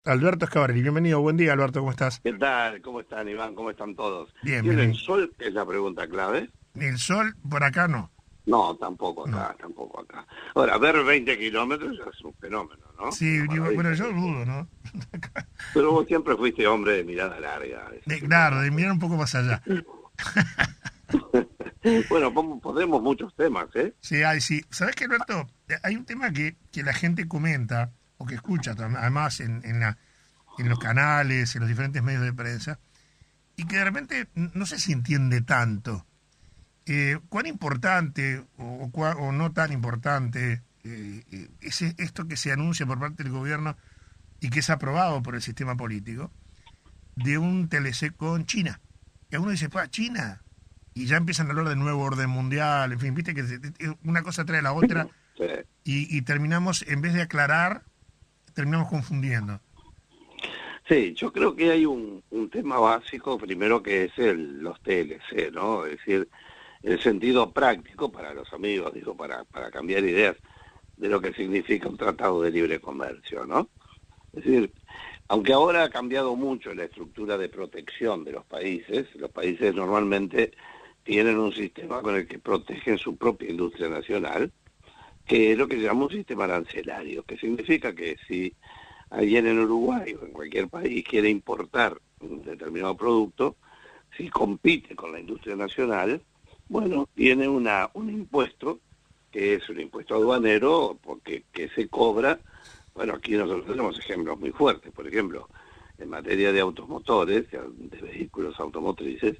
Alberto Escabarelli, bienvenido, buen día Alberto, ¿cómo estás? ¿Qué tal? ¿Cómo están, Iván? ¿Cómo están todos? Bien, bien, ¿Tienen bien. sol? Es la pregunta clave. El sol por acá no, No, tampoco no. acá, tampoco acá. Ahora, ver 20 kilómetros ya es un fenómeno, ¿no? Una Sí, digo, bueno, maravilla. yo dudo, ¿no? Pero vos siempre fuiste hombre de mirada larga, eso es Claro, de importante. mirar un poco más allá. Bueno, podemos muchos temas, ¿eh? Sí, sí. ¿Sabés qué, Alberto? Hay un tema que la gente comenta, o que escucha además en los canales, en los diferentes medios de prensa, y que de repente no sé si entiende tanto. ¿Cuán importante o no tan importante es esto que se anuncia por parte del gobierno y que es aprobado por el sistema político de un TLC con China? Y uno dice, pues China, y ya empiezan a hablar de nuevo orden mundial, en fin, viste que una cosa trae a la otra Sí. y terminamos, en vez de aclarar, terminamos confundiendo. Sí, yo creo que hay un tema básico, primero que es los TLC, ¿no? Es decir, el sentido práctico para los amigos, digo, para cambiar ideas de lo que significa un tratado de libre comercio, ¿no? Es decir, aunque ahora ha cambiado mucho la estructura de protección de los países normalmente tienen un sistema con el que protegen su propia industria nacional, que es lo que se llama un sistema arancelario, que significa que si alguien en Uruguay o en cualquier país quiere importar un determinado producto, si compite con la industria nacional, bueno, tiene un impuesto, que es un impuesto aduanero, porque que se cobra. Bueno, aquí nosotros tenemos ejemplos muy fuertes. Por ejemplo, en materia de automotores, de vehículos automotrices,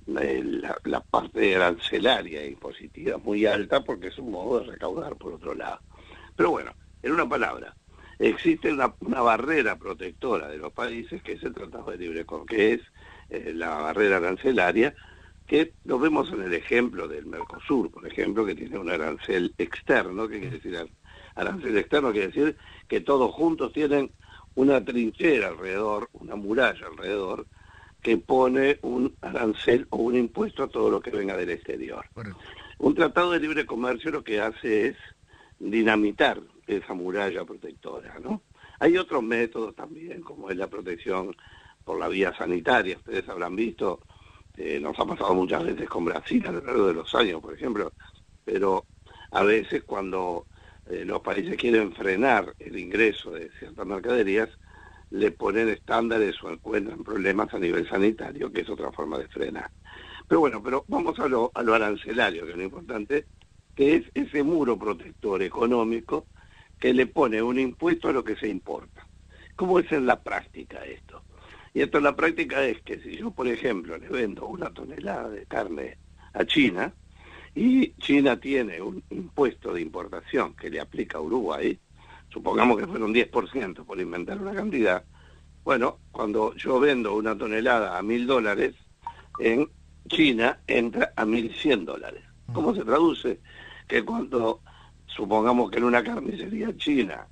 la parte arancelaria e impositiva es muy alta porque es un modo de recaudar por otro lado. Pero bueno, en una palabra, existe una barrera protectora de los países, que es el Tratado de Libre Comercio, que es la barrera arancelaria, que lo vemos en el ejemplo del Mercosur, por ejemplo, que tiene un arancel externo. ¿Qué quiere decir arancel externo? Quiere decir que todos juntos tienen una trinchera alrededor, una muralla alrededor, que pone un arancel o un impuesto a todo lo que venga del exterior. Correcto. Un tratado de libre comercio lo que hace es dinamitar esa muralla protectora, ¿no? Hay otros métodos también, como es la protección por la vía sanitaria. Ustedes habrán visto, nos ha pasado muchas veces con Brasil a lo largo de los años, por ejemplo, pero a veces cuando los países quieren frenar el ingreso de ciertas mercaderías, le ponen estándares o encuentran problemas a nivel sanitario, que es otra forma de frenar. Pero bueno, vamos a lo arancelario, que es lo importante, que es ese muro protector económico que le pone un impuesto a lo que se importa. ¿Cómo es en la práctica esto? Y esto en la práctica es que si yo, por ejemplo, le vendo una tonelada de carne a China, y China tiene un impuesto de importación que le aplica a Uruguay, supongamos que fuera un 10% por inventar una cantidad, bueno, cuando yo vendo una tonelada a $1.000, en China entra a $1.100. ¿Cómo se traduce? Que cuando, supongamos que en una carnicería china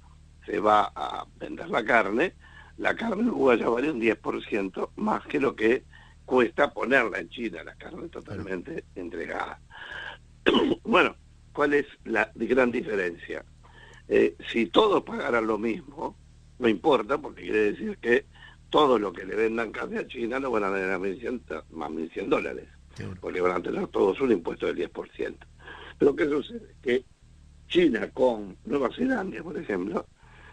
se va a vender la carne uruguaya vale un 10% más que lo que cuesta ponerla en China, la carne Claro. totalmente entregada. Bueno, ¿cuál es la gran diferencia? Si todos pagaran lo mismo, no importa, porque quiere decir que todo lo que le vendan carne a China lo van a tener a más $1.100, Seguro. porque van a tener todos un impuesto del 10%. Pero ¿qué sucede? Que China con Nueva Zelanda, por ejemplo,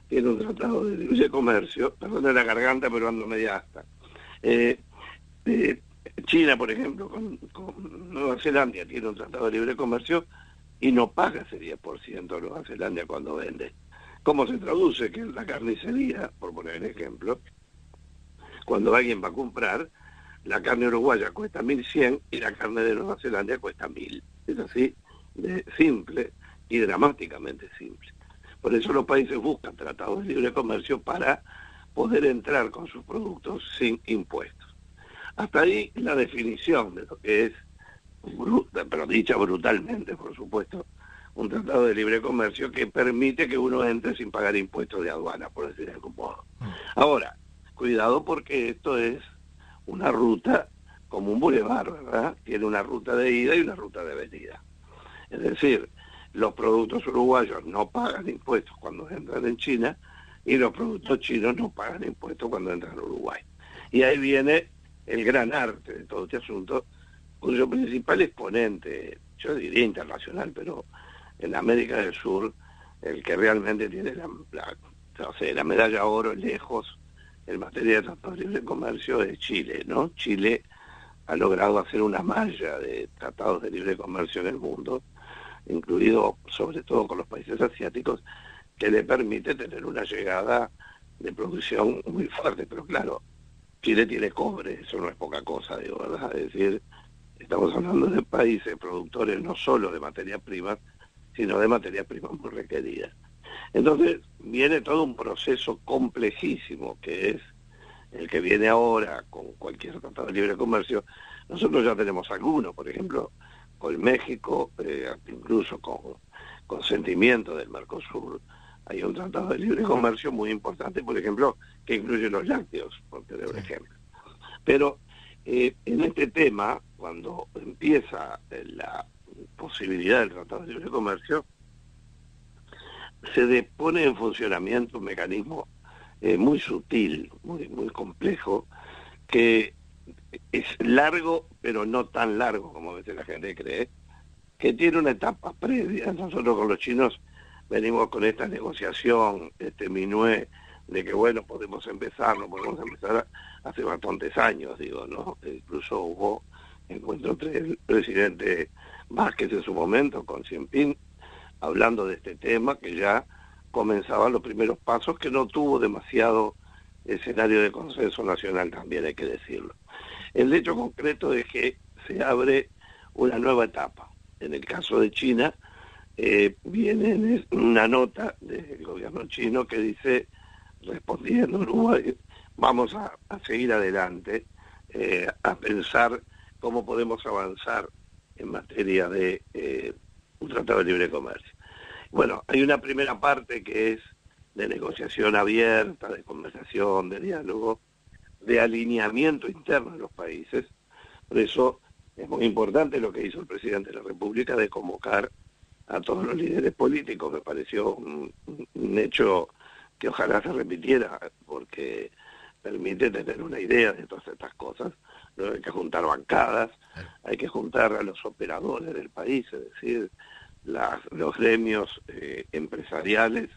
tiene un tratado de libre comercio, perdón de la garganta, pero ando media hasta. Eh, eh, China, por ejemplo, con Nueva Zelanda tiene un tratado de libre comercio y no paga ese 10% a Nueva Zelanda cuando vende. ¿Cómo se traduce? Que en la carnicería, por poner el ejemplo, cuando alguien va a comprar, la carne uruguaya cuesta 1.100 y la carne de Nueva Zelanda cuesta 1.000. Es así de simple y dramáticamente simple. Por eso los países buscan tratados de libre comercio para poder entrar con sus productos sin impuestos. Hasta ahí la definición de lo que es, pero dicha brutalmente, por supuesto, un tratado de libre comercio que permite que uno entre sin pagar impuestos de aduana, por decir de algún modo. Ahora, cuidado porque esto es una ruta como un bulevar, ¿verdad? Tiene una ruta de ida y una ruta de venida. Es decir, los productos uruguayos no pagan impuestos cuando entran en China y los productos chinos no pagan impuestos cuando entran a Uruguay. Y ahí viene el gran arte de todo este asunto, cuyo principal exponente, yo diría internacional, pero en América del Sur, el que realmente tiene la medalla oro lejos en materia de tratados de libre comercio es Chile, ¿no? Chile ha logrado hacer una malla de tratados de libre comercio en el mundo, incluido sobre todo con los países asiáticos, que le permite tener una llegada de producción muy fuerte. Pero claro, Chile tiene cobre, eso no es poca cosa, digo, ¿verdad? Es decir, estamos hablando de países productores no solo de materias primas, sino de materias primas muy requeridas. Entonces, viene todo un proceso complejísimo, que es el que viene ahora con cualquier tratado de libre comercio. Nosotros ya tenemos algunos, por ejemplo, con México, incluso con consentimiento del Mercosur, hay un tratado de libre comercio muy importante, por ejemplo, que incluye los lácteos, por tener un ejemplo. Pero en este tema, cuando empieza la posibilidad del tratado de libre comercio, se pone en funcionamiento un mecanismo muy sutil, muy complejo, que es largo, pero no tan largo como a veces la gente cree, que tiene una etapa previa. Nosotros con los chinos venimos con esta negociación, este minué, de que bueno, podemos empezar hace bastantes años, digo, ¿no? Incluso hubo encuentro entre el presidente Vázquez en su momento con Xi Jinping, hablando de este tema, que ya comenzaban los primeros pasos, que no tuvo demasiado escenario de consenso nacional, también hay que decirlo. El hecho concreto es que se abre una nueva etapa. En el caso de China, viene una nota del gobierno chino que dice, respondiendo Uruguay, vamos a seguir adelante, a pensar cómo podemos avanzar en materia de un tratado de libre comercio. Bueno, hay una primera parte que es de negociación abierta, de conversación, de diálogo, de alineamiento interno de los países. Por eso es muy importante lo que hizo el presidente de la República de convocar a todos los líderes políticos. Me pareció un hecho que ojalá se repitiera, porque permite tener una idea de todas estas cosas. Luego hay que juntar bancadas, hay que juntar a los operadores del país, es decir, los gremios empresariales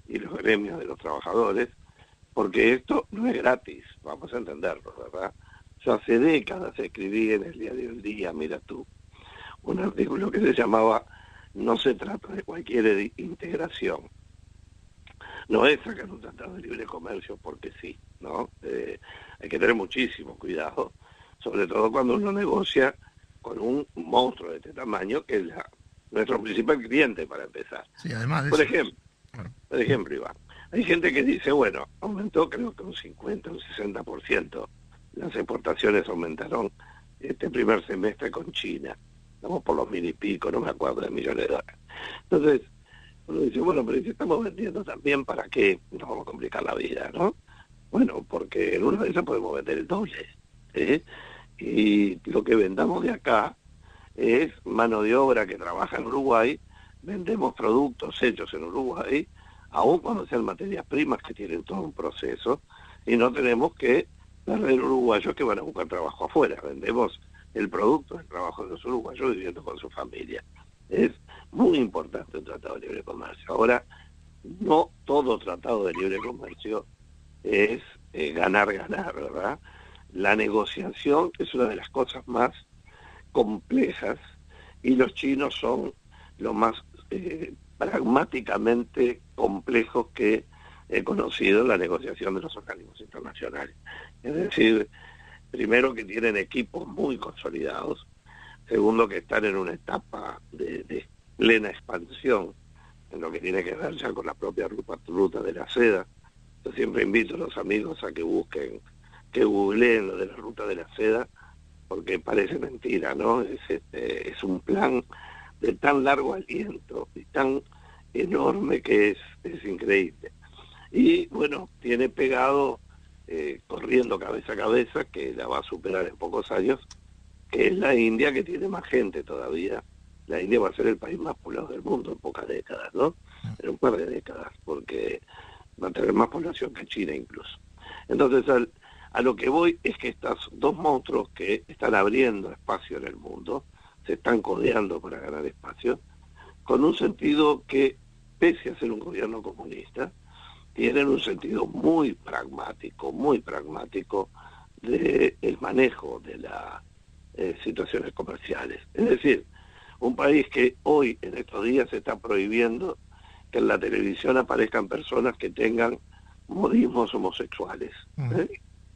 y los gremios de los trabajadores, porque esto no es gratis, vamos a entenderlo, ¿verdad? Yo hace décadas escribí en el diario El Día, mira tú, un artículo que se llamaba "No se trata de cualquier integración". No es sacar un tratado de libre comercio porque sí, ¿no? Hay que tener muchísimo cuidado, sobre todo cuando uno negocia con un monstruo de este tamaño, que es nuestro principal cliente, para empezar. Sí, además de por eso. ejemplo, Iván, hay gente que dice, bueno, aumentó creo que un 50 o un 60%, las exportaciones aumentaron este primer semestre con China, estamos por los 1.000 y pico, no me acuerdo, de millones de dólares. Entonces, uno dice, bueno, pero si estamos vendiendo también, ¿para qué nos vamos a complicar la vida, no? Bueno, porque en una de esas podemos vender el doble, ¿eh? Y lo que vendamos de acá es mano de obra que trabaja en Uruguay, vendemos productos hechos en Uruguay, aun cuando sean materias primas que tienen todo un proceso, y no tenemos que perder uruguayos que van a buscar trabajo afuera. Vendemos el producto, el trabajo de los uruguayos viviendo con su familia. Es muy importante un tratado de libre comercio. Ahora, no todo tratado de libre comercio es ganar, ¿verdad? La negociación es una de las cosas más complejas, y los chinos son lo más pragmáticamente complejos que he conocido en la negociación de los organismos internacionales. Es decir, primero, que tienen equipos muy consolidados; segundo, que están en una etapa de plena expansión en lo que tiene que ver ya con la propia ruta de la seda. Yo siempre invito a los amigos a que busquen, que googleen lo de la ruta de la seda, porque parece mentira, ¿no? Es un plan de tan largo aliento y tan enorme que es increíble. Y bueno, tiene pegado, corriendo cabeza a cabeza, que la va a superar en pocos años, que es la India, que tiene más gente todavía. La India va a ser el país más poblado del mundo en pocas décadas, ¿no? En un par de décadas, porque va a tener más población que China incluso. Entonces, a lo que voy es que estos dos monstruos que están abriendo espacio en el mundo, se están codeando para ganar espacio, con un sentido que, pese a ser un gobierno comunista, tienen un sentido muy pragmático del manejo de las situaciones comerciales. Es decir, un país que hoy, en estos días, se está prohibiendo que en la televisión aparezcan personas que tengan modismos homosexuales,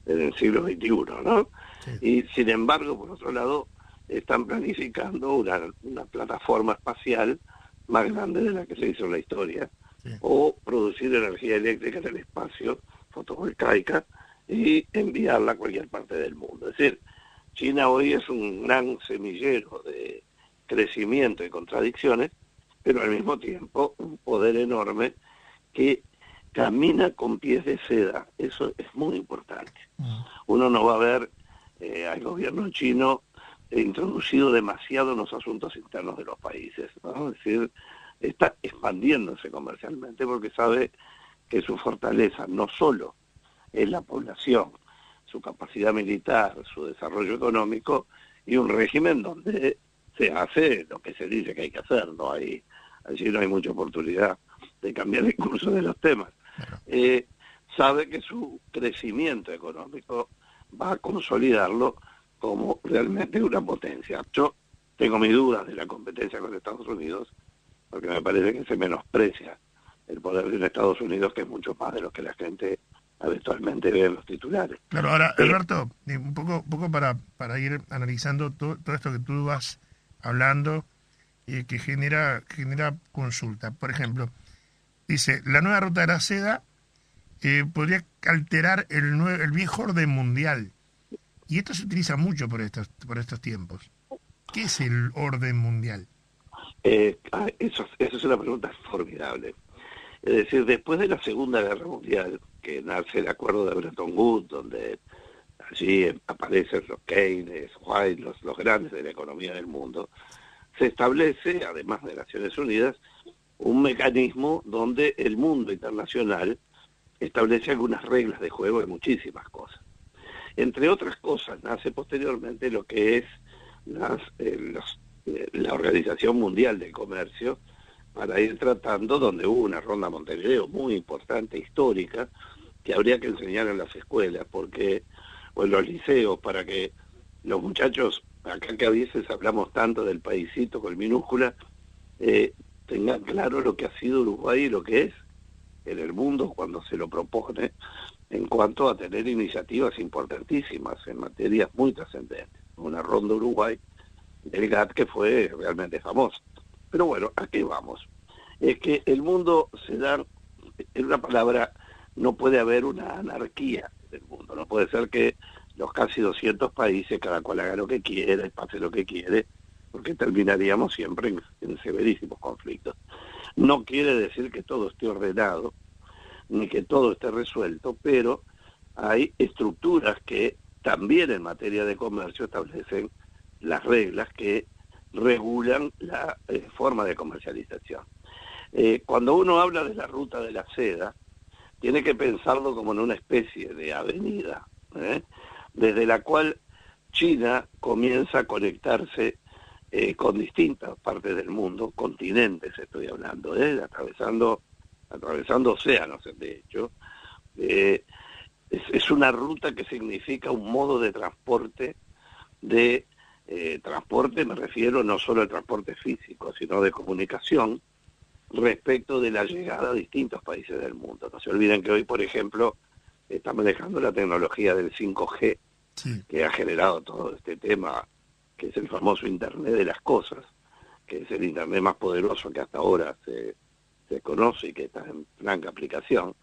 en el siglo XXI, ¿no? Sí. Y sin embargo, por otro lado, están planificando una plataforma espacial más grande de la que se hizo en la historia, Sí. o producir energía eléctrica en el espacio, fotovoltaica, y enviarla a cualquier parte del mundo. Es decir, China hoy es un gran semillero de crecimiento y contradicciones, pero al mismo tiempo un poder enorme que camina con pies de seda. Eso es muy importante. Uno no va a ver al gobierno chino introducido demasiado en los asuntos internos de los países, ¿no? Es decir, está expandiéndose comercialmente porque sabe que su fortaleza no solo es la población, su capacidad militar, su desarrollo económico y un régimen donde se hace lo que se dice que hay que hacer, allí no hay mucha oportunidad de cambiar el curso de los temas. Sabe que su crecimiento económico va a consolidarlo como realmente una potencia. Yo tengo mis dudas de la competencia con Estados Unidos, porque me parece que se menosprecia el poder de Estados Unidos, que es mucho más de lo que la gente habitualmente ve en los titulares. Claro, ahora, Alberto, un poco para ir analizando todo esto que tú vas hablando, que genera consulta. Por ejemplo, dice, la nueva ruta de la seda podría alterar el viejo orden mundial. Y esto se utiliza mucho por estos tiempos. ¿Qué es el orden mundial? Eso es una pregunta formidable. Es decir, después de la Segunda Guerra Mundial, que nace el acuerdo de Bretton Woods, donde allí aparecen los Keynes, White, los grandes de la economía del mundo, se establece, además de Naciones Unidas, un mecanismo donde el mundo internacional establece algunas reglas de juego de muchísimas cosas. Entre otras cosas, nace posteriormente lo que es la Organización Mundial del Comercio, para ir tratando, donde hubo una ronda Montevideo muy importante, histórica, que habría que enseñar en las escuelas, o en los liceos, para que los muchachos, acá que a veces hablamos tanto del paisito con minúscula, tengan claro lo que ha sido Uruguay y lo que es en el mundo cuando se lo propone, en cuanto a tener iniciativas importantísimas en materias muy trascendentes. Una ronda Uruguay del GATT que fue realmente famosa. Pero bueno, ¿a qué vamos? Es que el mundo se da, en una palabra, no puede haber una anarquía del mundo. No puede ser que los casi 200 países, cada cual haga lo que quiere, pase lo que quiere, porque terminaríamos siempre en severísimos conflictos. No quiere decir que todo esté ordenado, ni que todo esté resuelto, pero hay estructuras que también en materia de comercio establecen las reglas que regulan la forma de comercialización. Cuando uno habla de la ruta de la seda, tiene que pensarlo como en una especie de avenida, desde la cual China comienza a conectarse con distintas partes del mundo, continentes estoy hablando, atravesando océanos, de hecho. Es una ruta que significa un modo de transporte, transporte me refiero no solo al transporte físico, sino de comunicación, respecto de la llegada a distintos países del mundo. No se olviden que hoy, por ejemplo, está manejando la tecnología del 5G, Sí. que ha generado todo este tema, que es el famoso Internet de las Cosas, que es el Internet más poderoso que hasta ahora se conoce y que está en franca aplicación,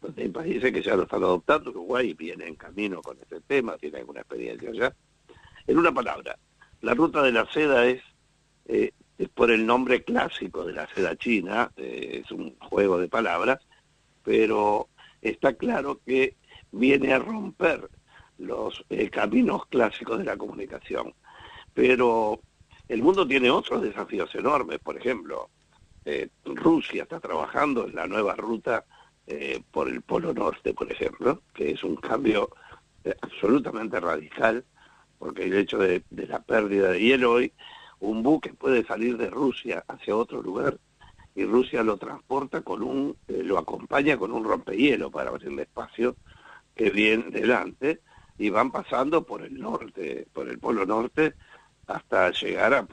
donde hay países que ya lo están adoptando. Uruguay viene en camino con este tema, tiene alguna experiencia ya. En una palabra, la ruta de la seda es por el nombre clásico de la seda china, es un juego de palabras, pero está claro que viene a romper los caminos clásicos de la comunicación. Pero el mundo tiene otros desafíos enormes. Por ejemplo, Rusia está trabajando en la nueva ruta por el Polo Norte, por ejemplo, que es un cambio absolutamente radical, porque el hecho de la pérdida de hielo hoy, un buque puede salir de Rusia hacia otro lugar y Rusia lo transporta lo acompaña con un rompehielo para abrirle espacio que viene delante, y van pasando por el norte, por el Polo Norte, hasta llegar a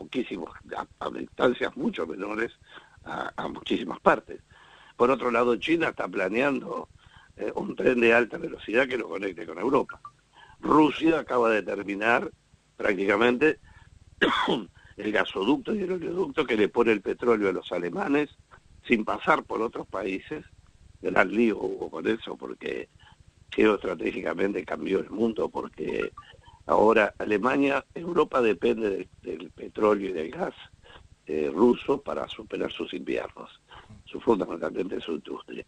a distancias mucho menores, a muchísimas partes. Por otro lado, China está planeando un tren de alta velocidad que lo conecte con Europa. Rusia acaba de terminar prácticamente el gasoducto y el oleoducto que le pone el petróleo a los alemanes sin pasar por otros países. Gran lío hubo con eso porque geoestratégicamente cambió el mundo, porque ahora Europa depende del petróleo y del gas ruso para superar sus inviernos, fundamentalmente su industria.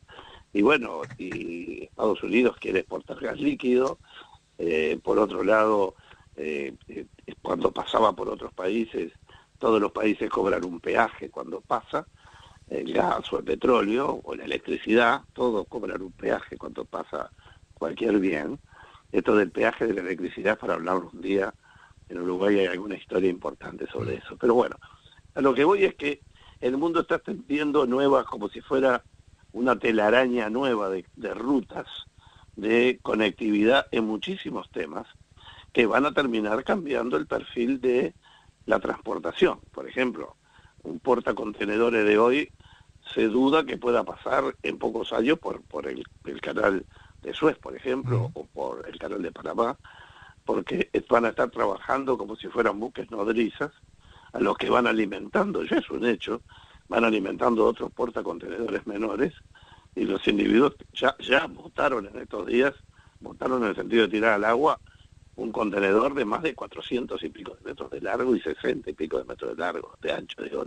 Y bueno, y Estados Unidos quiere exportar gas líquido. Por otro lado, cuando pasaba por otros países, todos los países cobran un peaje cuando pasa el gas o el petróleo o la electricidad, todos cobran un peaje cuando pasa cualquier bien. Esto del peaje de la electricidad, para hablar un día, en Uruguay hay alguna historia importante sobre eso. Pero bueno, a lo que voy es que el mundo está tendiendo nuevas, como si fuera una telaraña nueva de rutas de conectividad en muchísimos temas que van a terminar cambiando el perfil de la transportación. Por ejemplo, un portacontenedores de hoy se duda que pueda pasar en pocos años por el canal de Suez, por ejemplo, o por el canal de Panamá, porque van a estar trabajando como si fueran buques nodrizas, a los que van alimentando, ya es un hecho, van alimentando otros portacontenedores menores, y los individuos ya votaron en estos días, votaron en el sentido de tirar al agua un contenedor de más de 400 y pico de metros de largo y 60 y pico de metros de largo, de ancho, digo,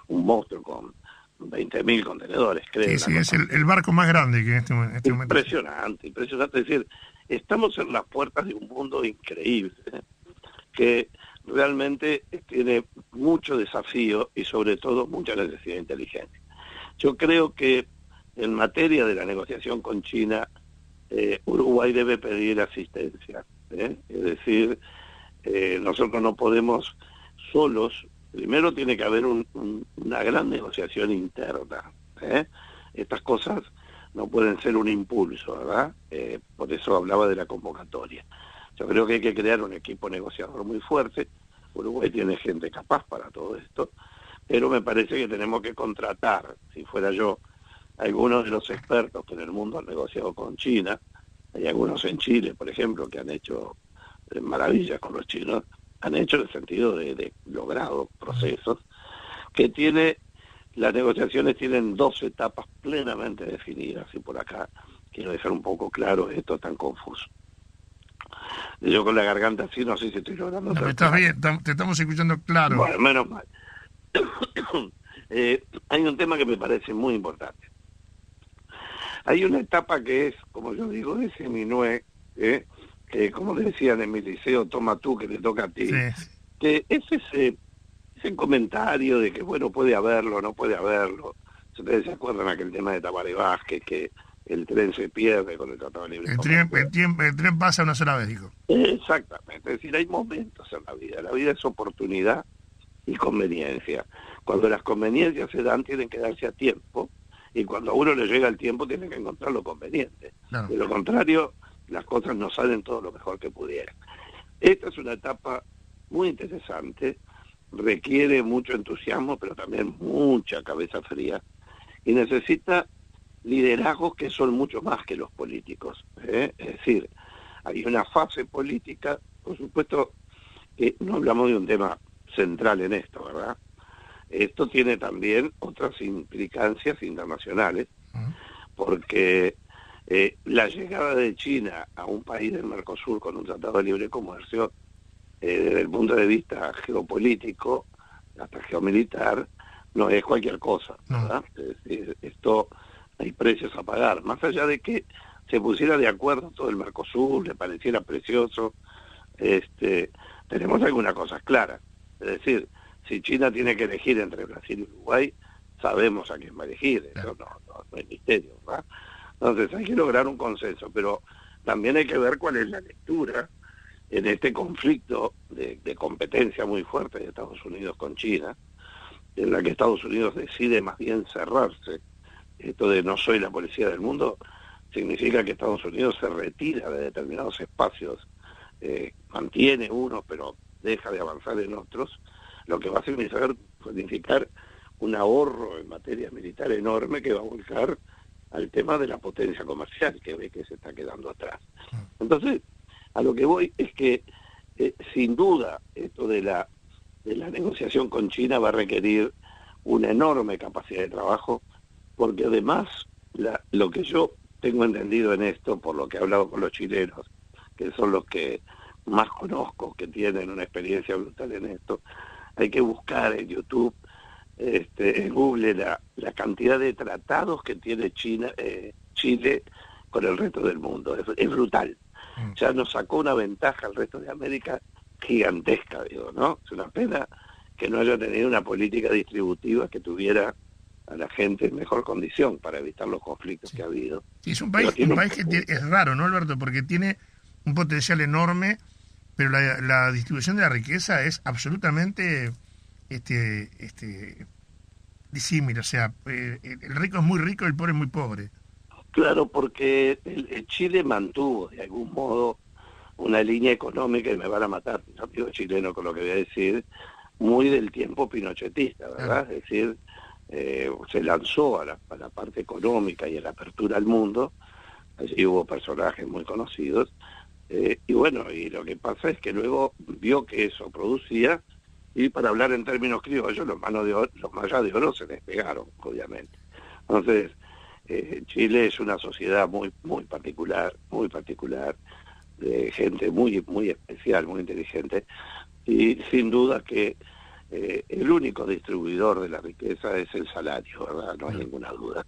un monstruo con 20.000 contenedores, creo. Sí, es el barco más grande que en este momento. Impresionante, impresionante. Es decir, estamos en las puertas de un mundo increíble, que realmente tiene mucho desafío y sobre todo mucha necesidad de inteligencia. Yo creo que en materia de la negociación con China, Uruguay debe pedir asistencia. Es decir, nosotros no podemos solos. Primero tiene que haber una gran negociación interna. Estas cosas no pueden ser un impulso, ¿verdad? Por eso hablaba de la convocatoria. Yo creo que hay que crear un equipo negociador muy fuerte. Uruguay tiene gente capaz para todo esto, pero me parece que tenemos que contratar, si fuera yo, algunos de los expertos que en el mundo han negociado con China. Hay algunos en Chile, por ejemplo, que han hecho maravillas con los chinos, han hecho en el sentido de logrado procesos, que las negociaciones tienen 2 etapas plenamente definidas, y por acá quiero dejar un poco claro esto tan confuso. Yo con la garganta así no sé si estoy logrando... No, estás bien, te estamos escuchando claro. Bueno, menos mal. Hay un tema que me parece muy importante. Hay una etapa que es, como yo digo, de seminué, que como decían en mi liceo, toma tú que te toca a ti, sí. Que es ese comentario de que, bueno, puede haberlo, no puede haberlo. Ustedes se acuerdan aquel tema de Tabaré Vázquez, que el tren se pierde con el Tratado Libre. El tren pasa una sola vez, dijo. Exactamente, es decir, hay momentos en la vida es oportunidad y conveniencia. Cuando las conveniencias se dan, tienen que darse a tiempo, y cuando a uno le llega el tiempo, tiene que encontrar lo conveniente. Claro. De lo contrario, las cosas no salen todo lo mejor que pudieran. Esta es una etapa muy interesante, requiere mucho entusiasmo, pero también mucha cabeza fría, y necesita liderazgos que son mucho más que los políticos. Es decir, hay una fase política, por supuesto, que no hablamos de un tema central en esto, ¿verdad? Esto tiene también otras implicancias internacionales, porque la llegada de China a un país del Mercosur con un tratado de libre comercio, desde el punto de vista geopolítico hasta geomilitar, no es cualquier cosa, ¿verdad? Es decir, esto hay precios a pagar, más allá de que se pusiera de acuerdo todo el Mercosur, le pareciera precioso, tenemos algunas cosas claras. Es decir, si China tiene que elegir entre Brasil y Uruguay, sabemos a quién va a elegir, eso no es misterio, ¿verdad? Entonces hay que lograr un consenso, pero también hay que ver cuál es la lectura en este conflicto de competencia muy fuerte de Estados Unidos con China, en la que Estados Unidos decide más bien cerrarse. Esto de no soy la policía del mundo significa que Estados Unidos se retira de determinados espacios, mantiene unos pero deja de avanzar en otros, lo que va a significar un ahorro en materia militar enorme que va a volcar al tema de la potencia comercial, que ve que se está quedando atrás. Entonces, a lo que voy es que sin duda esto de la negociación con China va a requerir una enorme capacidad de trabajo, porque además lo que yo tengo entendido en esto, por lo que he hablado con los chilenos, que son los que más conozco, que tienen una experiencia brutal en esto, hay que buscar en YouTube, en Google, la cantidad de tratados que tiene Chile con el resto del mundo. Es brutal. Ya nos sacó una ventaja al resto de América gigantesca, digo, ¿no? Es una pena que no haya tenido una política distributiva que tuviera a la gente en mejor condición para evitar los conflictos que ha habido. Sí, es un país que es raro, ¿no, Alberto? Porque tiene un potencial enorme, pero la distribución de la riqueza es absolutamente disímil. O sea, el rico es muy rico y el pobre es muy pobre. Claro, porque el Chile mantuvo de algún modo una línea económica, y me van a matar, no digo chileno con lo que voy a decir, muy del tiempo pinochetista, ¿verdad? Es decir, se lanzó a la parte económica y a la apertura al mundo. Allí hubo personajes muy conocidos, y bueno, y lo que pasa es que luego vio que eso producía, y para hablar en términos criollos, los mayas de oro se despegaron, obviamente. Entonces, Chile es una sociedad muy particular, de gente muy especial, muy inteligente, y sin duda que el único distribuidor de la riqueza es el salario, ¿verdad? No hay ninguna duda.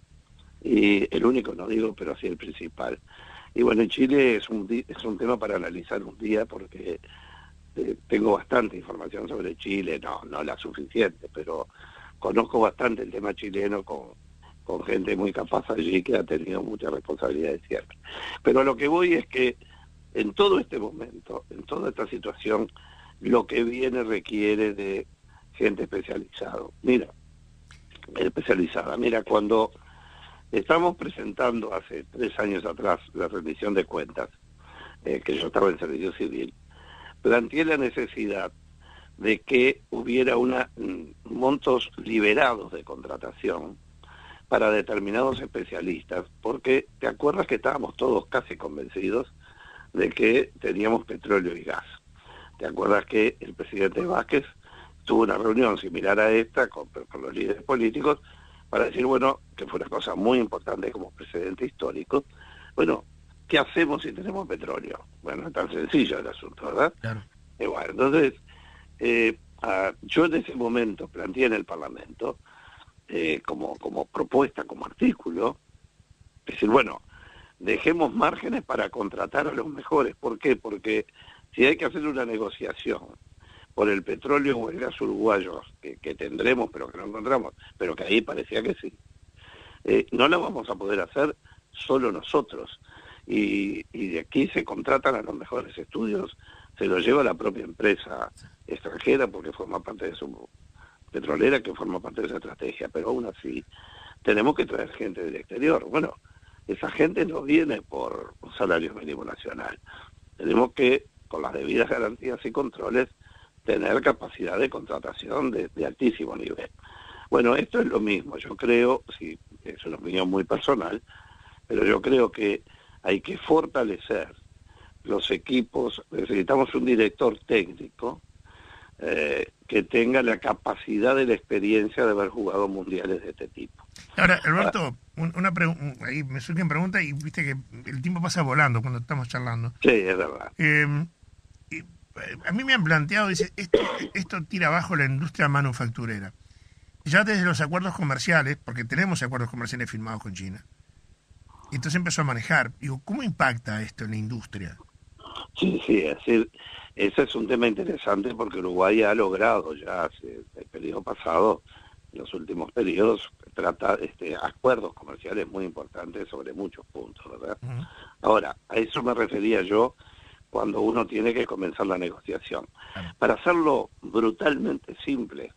Y el único, no digo, pero sí el principal. Y bueno, en Chile es un tema para analizar un día, porque tengo bastante información sobre Chile, no la suficiente, pero conozco bastante el tema chileno con gente muy capaz allí que ha tenido muchas responsabilidades siempre. Pero a lo que voy es que en todo este momento, en toda esta situación, lo que viene requiere de gente especializada. Mira, cuando estamos presentando hace 3 años atrás la rendición de cuentas, que yo estaba en servicio civil, planteé la necesidad de que hubiera montos liberados de contratación para determinados especialistas, porque te acuerdas que estábamos todos casi convencidos de que teníamos petróleo y gas. ¿Te acuerdas que el presidente Vázquez tuvo una reunión similar a esta con los líderes políticos para decir, bueno, que fue una cosa muy importante como precedente histórico, bueno, ¿qué hacemos si tenemos petróleo? Bueno, es tan sencillo el asunto, ¿verdad? Claro. Bueno, entonces, yo en ese momento planteé en el Parlamento, como propuesta, como artículo, es decir, bueno, dejemos márgenes para contratar a los mejores. ¿Por qué? Porque si hay que hacer una negociación por el petróleo o el gas uruguayos, que tendremos pero que no encontramos, pero que ahí parecía que sí, no la vamos a poder hacer solo nosotros. Y de aquí se contratan a los mejores estudios, se los lleva la propia empresa extranjera porque forma parte de su petrolera, que forma parte de esa estrategia, pero aún así tenemos que traer gente del exterior. Bueno, esa gente no viene por un salario mínimo nacional. Tenemos que, con las debidas garantías y controles, tener capacidad de contratación de altísimo nivel. Bueno, esto es lo mismo. Yo creo, sí, es una opinión muy personal, pero yo creo que hay que fortalecer los equipos. Necesitamos un director técnico que tenga la capacidad de la experiencia de haber jugado mundiales de este tipo. Ahora, Alberto, ahí me surgen preguntas y viste que el tiempo pasa volando cuando estamos charlando. Sí, es verdad. A mí me han planteado, dice, esto tira abajo la industria manufacturera. Ya desde los acuerdos comerciales, porque tenemos acuerdos comerciales firmados con China, y entonces empezó a manejar. Digo, ¿cómo impacta esto en la industria? Sí, es decir, ese es un tema interesante porque Uruguay ha logrado ya hace el periodo pasado en los últimos periodos, trata acuerdos comerciales muy importantes sobre muchos puntos, ¿verdad? Ujú. Ahora, a eso me refería yo cuando uno tiene que comenzar la negociación. Claro. Para hacerlo brutalmente simple,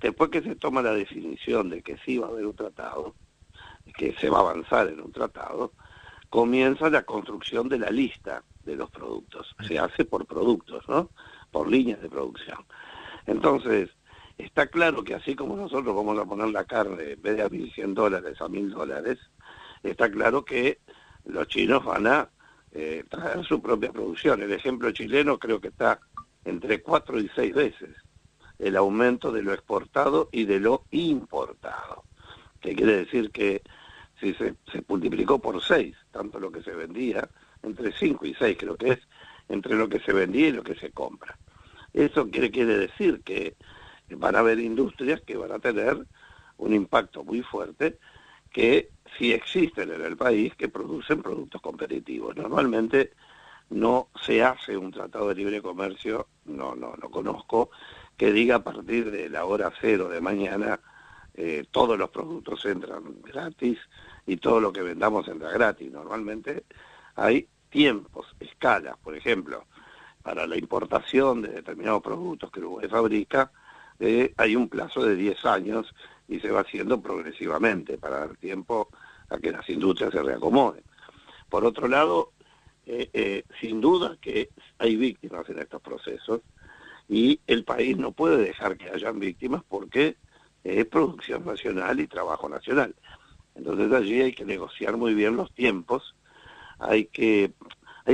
después que se toma la definición de que sí va a haber un tratado, que se va a avanzar en un tratado, comienza la construcción de la lista de los productos. Se hace por productos, ¿no? Por líneas de producción. Entonces, está claro que así como nosotros vamos a poner la carne, en vez de a $1.100 a $1.000, está claro que los chinos van a traer su propia producción. El ejemplo chileno creo que está entre 4 y 6 veces el aumento de lo exportado y de lo importado, que quiere decir que si se multiplicó por 6, tanto lo que se vendía, entre 5 y 6 creo que es, entre lo que se vendía y lo que se compra. Eso quiere decir que van a haber industrias que van a tener un impacto muy fuerte, que sí existen en el país, que producen productos competitivos. Normalmente no se hace un tratado de libre comercio, no conozco, que diga a partir de la hora cero de mañana todos los productos entran gratis y todo lo que vendamos entra gratis. Normalmente hay tiempos, escalas, por ejemplo, para la importación de determinados productos que Uruguay fabrica, hay un plazo de 10 años y se va haciendo progresivamente para dar tiempo a que las industrias se reacomoden. Por otro lado, sin duda que hay víctimas en estos procesos y el país no puede dejar que hayan víctimas porque es producción nacional y trabajo nacional. Entonces allí hay que negociar muy bien los tiempos, hay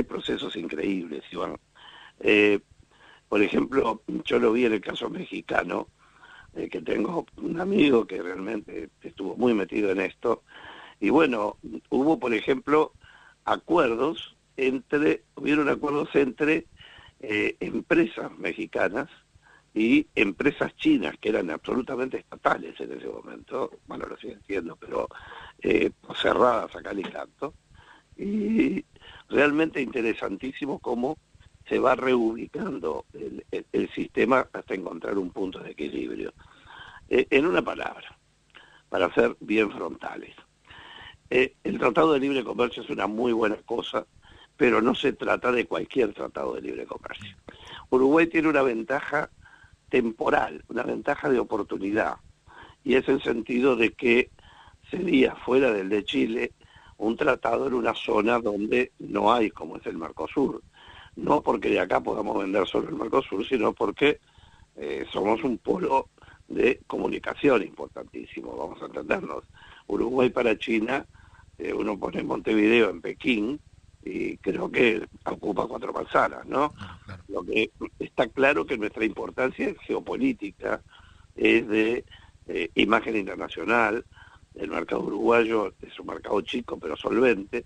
procesos increíbles, Iván. Por ejemplo, yo lo vi en el caso mexicano, que tengo un amigo que realmente estuvo muy metido en esto, y bueno, hubo, por ejemplo, hubieron acuerdos entre empresas mexicanas y empresas chinas que eran absolutamente estatales en ese momento, bueno, lo siguen siendo, pero cerradas a cal y canto, y realmente interesantísimo cómo se va reubicando el sistema hasta encontrar un punto de equilibrio. En una palabra, para ser bien frontales, el Tratado de Libre Comercio es una muy buena cosa, pero no se trata de cualquier Tratado de Libre Comercio. Uruguay tiene una ventaja temporal, una ventaja de oportunidad, y es el sentido de que sería, fuera del de Chile, un tratado en una zona donde no hay, como es el Mercosur. No porque de acá podamos vender solo el Mercosur, sino porque somos un polo de comunicación importantísimo, vamos a entendernos. Uruguay para China, uno pone Montevideo en Pekín, y creo que ocupa 4 manzanas, ¿no? Claro. Lo que está claro que nuestra importancia geopolítica es de imagen internacional. El mercado uruguayo es un mercado chico pero solvente.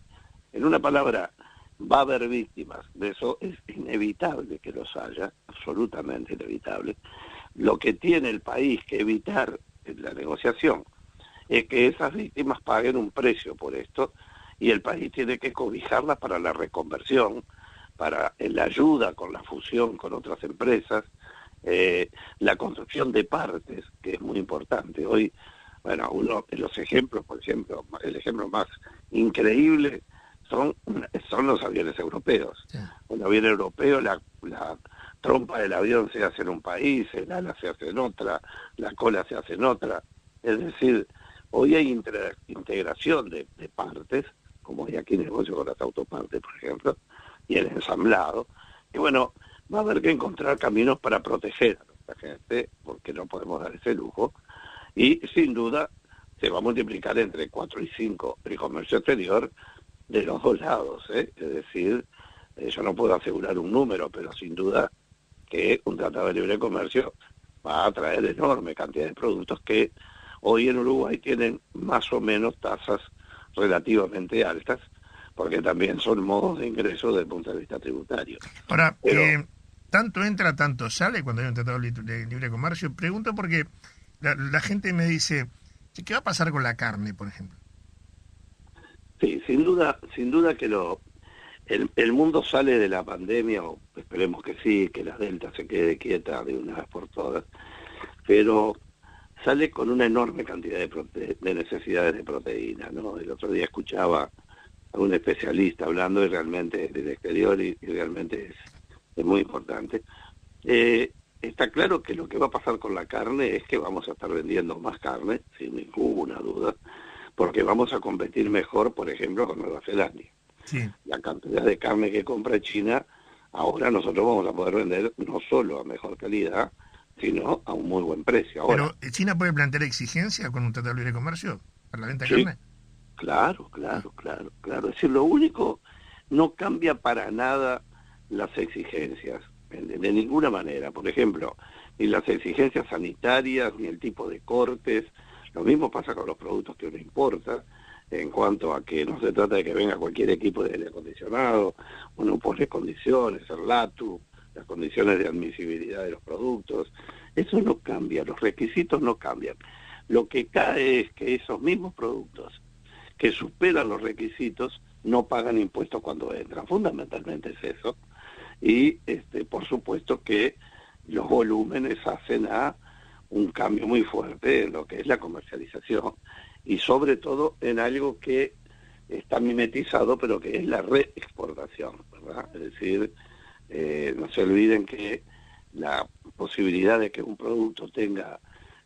En una palabra, va a haber víctimas, de eso es inevitable que los haya, absolutamente inevitable. Lo que tiene el país que evitar en la negociación es que esas víctimas paguen un precio por esto, y el país tiene que cobijarlas para la reconversión, para la ayuda con la fusión con otras empresas, la construcción de partes, que es muy importante. Hoy, bueno, uno de los ejemplos, por ejemplo, el ejemplo más increíble son los aviones europeos. Sí. Un avión europeo, la trompa del avión se hace en un país, el ala se hace en otra, la cola se hace en otra. Es decir, hoy hay integración de partes, como hay aquí en el negocio con las autopartes, por ejemplo, y el ensamblado. Y bueno, va a haber que encontrar caminos para proteger a nuestra gente, porque no podemos dar ese lujo. Y sin duda se va a multiplicar entre 4 y 5 el comercio exterior de los dos lados, ¿eh? Es decir, yo no puedo asegurar un número, pero sin duda que un tratado de libre comercio va a traer enorme cantidad de productos que hoy en Uruguay tienen más o menos tasas relativamente altas, porque también son modos de ingreso desde el punto de vista tributario. Ahora, Pero tanto entra, tanto sale cuando hay un tratado de libre comercio. Pregunto porque la gente me dice, "Che, ¿qué va a pasar con la carne, por ejemplo?" sí, sin duda que el mundo sale de la pandemia, o esperemos que sí, que la Delta se quede quieta de una vez por todas, pero sale con una enorme cantidad de necesidades de proteína, ¿no? El otro día escuchaba a un especialista hablando y realmente del exterior y realmente es muy importante. Está claro que lo que va a pasar con la carne es que vamos a estar vendiendo más carne, sin ninguna duda, porque vamos a competir mejor, por ejemplo, con Nueva Zelanda. Sí. La cantidad de carne que compra China, ahora nosotros vamos a poder vender no solo a mejor calidad, sino a un muy buen precio. Ahora, Pero ¿China puede plantear exigencia con un tratado de libre comercio para la venta de sí, carne? claro, claro, claro, claro. Es decir, lo único, no cambia para nada las exigencias, de ninguna manera. Por ejemplo, ni las exigencias sanitarias, ni el tipo de cortes. Lo mismo pasa con los productos que uno importa, en cuanto a que no se trata de que venga cualquier equipo de aire acondicionado, uno pone condiciones, el LATU, las condiciones de admisibilidad de los productos. Eso no cambia, los requisitos no cambian. Lo que cae es que esos mismos productos que superan los requisitos no pagan impuestos cuando entran. Fundamentalmente es eso. Y por supuesto que los volúmenes hacen a un cambio muy fuerte en lo que es la comercialización y sobre todo en algo que está mimetizado pero que es la reexportación, ¿verdad? Es decir, no se olviden que la posibilidad de que un producto tenga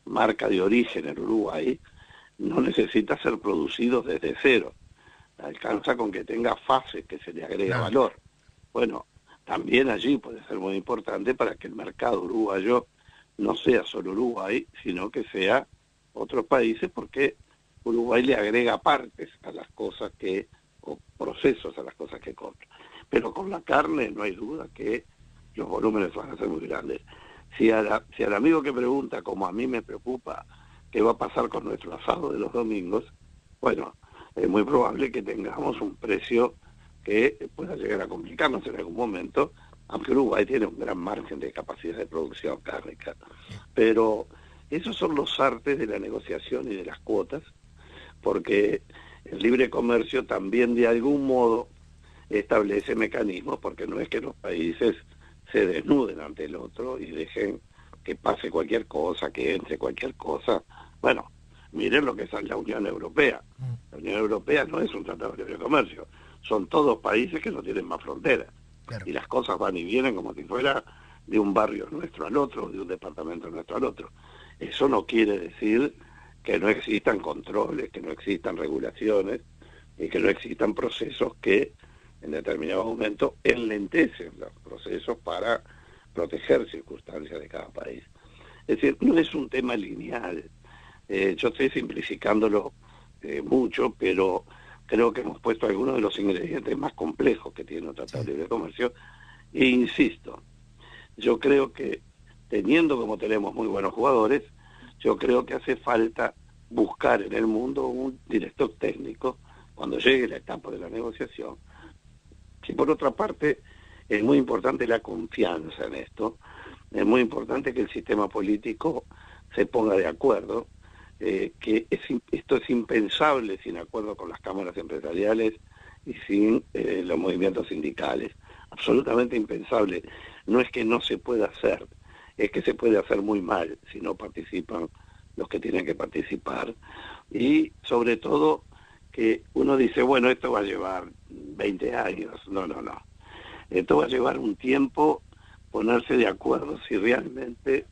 marca de origen en Uruguay no necesita ser producido desde cero, alcanza con que tenga fases que se le agrega Claro. valor. Bueno, también allí puede ser muy importante para que el mercado uruguayo no sea solo Uruguay, sino que sea otros países, porque Uruguay le agrega partes a las cosas o procesos a las cosas que compra. Pero con la carne no hay duda que los volúmenes van a ser muy grandes. Si al amigo que pregunta, como a mí me preocupa, qué va a pasar con nuestro asado de los domingos, bueno, es muy probable que tengamos un precio que pueda llegar a complicarnos en algún momento, aunque Uruguay tiene un gran margen de capacidad de producción cárnica. Pero esos son los artes de la negociación y de las cuotas, porque el libre comercio también de algún modo establece mecanismos, porque no es que los países se desnuden ante el otro y dejen que pase cualquier cosa, que entre cualquier cosa. Bueno, miren lo que es la Unión Europea. La Unión Europea no es un tratado de libre comercio, son todos países que no tienen más fronteras. Claro. Y las cosas van y vienen como si fuera de un barrio nuestro al otro, de un departamento nuestro al otro. Eso no quiere decir que no existan controles, que no existan regulaciones y que no existan procesos que en determinado momento enlentecen los procesos para proteger circunstancias de cada país. Es decir, no es un tema lineal. Yo estoy simplificándolo mucho, pero creo que hemos puesto algunos de los ingredientes más complejos que tiene un tratado de libre comercio. E insisto, yo creo que teniendo como tenemos muy buenos jugadores, yo creo que hace falta buscar en el mundo un director técnico cuando llegue la etapa de la negociación. Y por otra parte, es muy importante la confianza en esto, es muy importante que el sistema político se ponga de acuerdo, que esto es impensable sin acuerdo con las cámaras empresariales y sin los movimientos sindicales, absolutamente impensable. No es que no se pueda hacer, es que se puede hacer muy mal si no participan los que tienen que participar, y sobre todo que uno dice, bueno, esto va a llevar 20 años, no, esto va a llevar un tiempo ponerse de acuerdo si realmente,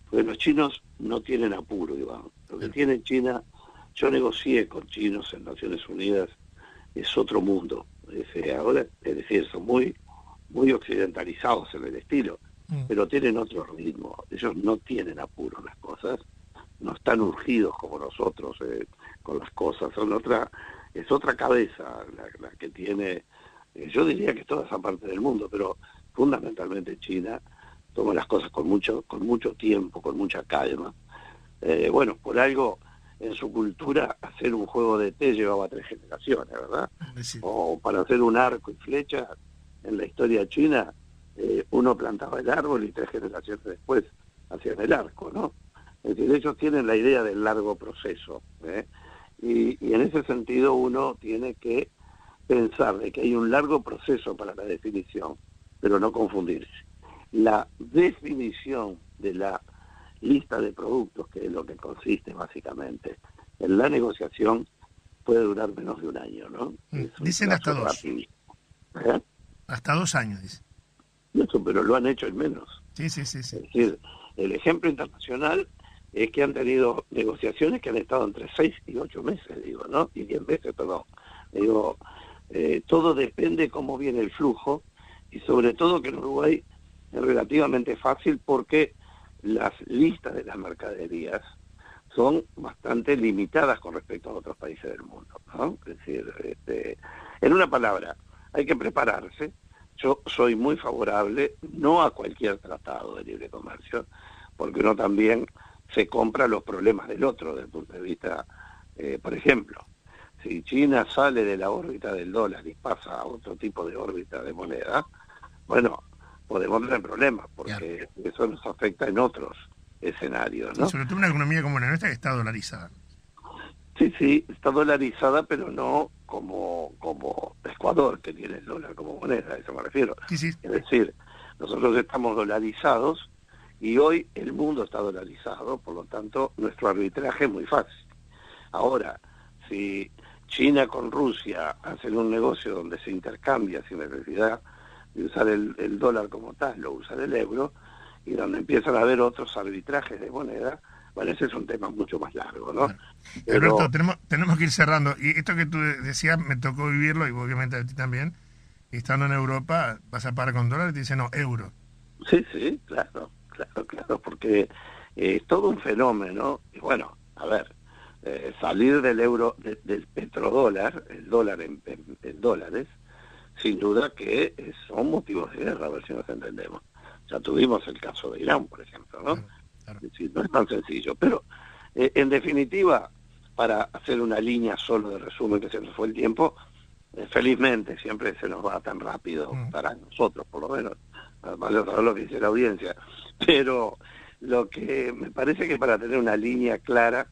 porque los chinos no tienen apuro, Iván. Lo que tiene China, yo negocié con chinos en Naciones Unidas, es otro mundo. Ahora, es decir, son muy occidentalizados en el estilo, pero tienen otro ritmo. Ellos no tienen apuro en las cosas, no están urgidos como nosotros con las cosas, es otra cabeza la que tiene, yo diría que toda esa parte del mundo, pero fundamentalmente China toma las cosas con mucho tiempo, con mucha calma. Bueno, por algo en su cultura hacer un juego de té llevaba 3 generaciones, ¿verdad? Sí. O para hacer un arco y flecha, en la historia china, uno plantaba el árbol y 3 generaciones después hacían el arco, ¿no? Es decir, ellos tienen la idea del largo proceso, y en ese sentido uno tiene que pensar de que hay un largo proceso para la definición, pero no confundirse. La definición de la lista de productos, que es lo que consiste básicamente en la negociación, puede durar menos de un año, ¿no? Dicen hasta 2. Rápido. ¿Eh? Hasta 2 años, dice. Eso, pero lo han hecho en menos. Sí. Es decir, el ejemplo internacional es que han tenido negociaciones que han estado entre 6 y 8 meses, digo, ¿no? Y 10 meses, perdón. Digo, todo depende cómo viene el flujo, y sobre todo que en Uruguay es relativamente fácil porque las listas de las mercaderías son bastante limitadas con respecto a otros países del mundo, ¿no? Es decir, en una palabra, hay que prepararse. Yo soy muy favorable, no a cualquier tratado de libre comercio, porque uno también se compra los problemas del otro desde el punto de vista, por ejemplo, si China sale de la órbita del dólar y pasa a otro tipo de órbita de moneda, bueno, podemos tener problemas, porque eso nos afecta en otros escenarios, ¿no? Sí, sobre todo una economía como la nuestra que está dolarizada. Sí, está dolarizada, pero no como Ecuador, que tiene el dólar como moneda, a eso me refiero. Sí. Es decir, nosotros estamos dolarizados y hoy el mundo está dolarizado, por lo tanto, nuestro arbitraje es muy fácil. Ahora, si China con Rusia hacen un negocio donde se intercambia sin necesidad de usar el dólar como tal, o usar el euro, y donde empiezan a haber otros arbitrajes de moneda, bueno, ese es un tema mucho más largo, ¿no? Bueno. Alberto, tenemos que ir cerrando. Y esto que tú decías, me tocó vivirlo, y obviamente a ti también. Estando en Europa, vas a pagar con dólares y te dicen, no, euro. Sí, claro, porque es todo un fenómeno. Y bueno, a ver, salir del euro, del petrodólar, el dólar en dólares, sin duda que son motivos de guerra, a ver si nos entendemos. Ya tuvimos el caso de Irán, por ejemplo, ¿no? Claro. Es decir, no es tan sencillo, pero en definitiva, para hacer una línea solo de resumen, que se nos fue el tiempo, felizmente siempre se nos va tan rápido, para nosotros por lo menos, además de saber lo que dice la audiencia, pero lo que me parece que para tener una línea clara,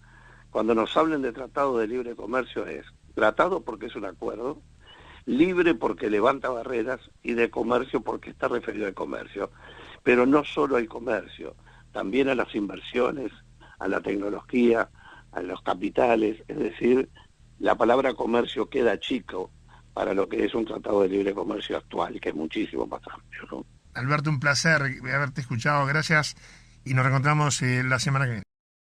cuando nos hablen de tratado de libre comercio, es tratado porque es un acuerdo, libre porque levanta barreras, y de comercio porque está referido al comercio, pero no solo al comercio, también a las inversiones, a la tecnología, a los capitales. Es decir, la palabra comercio queda chico para lo que es un tratado de libre comercio actual, que es muchísimo más amplio, ¿no? Alberto, un placer haberte escuchado, gracias, y nos reencontramos la semana que viene.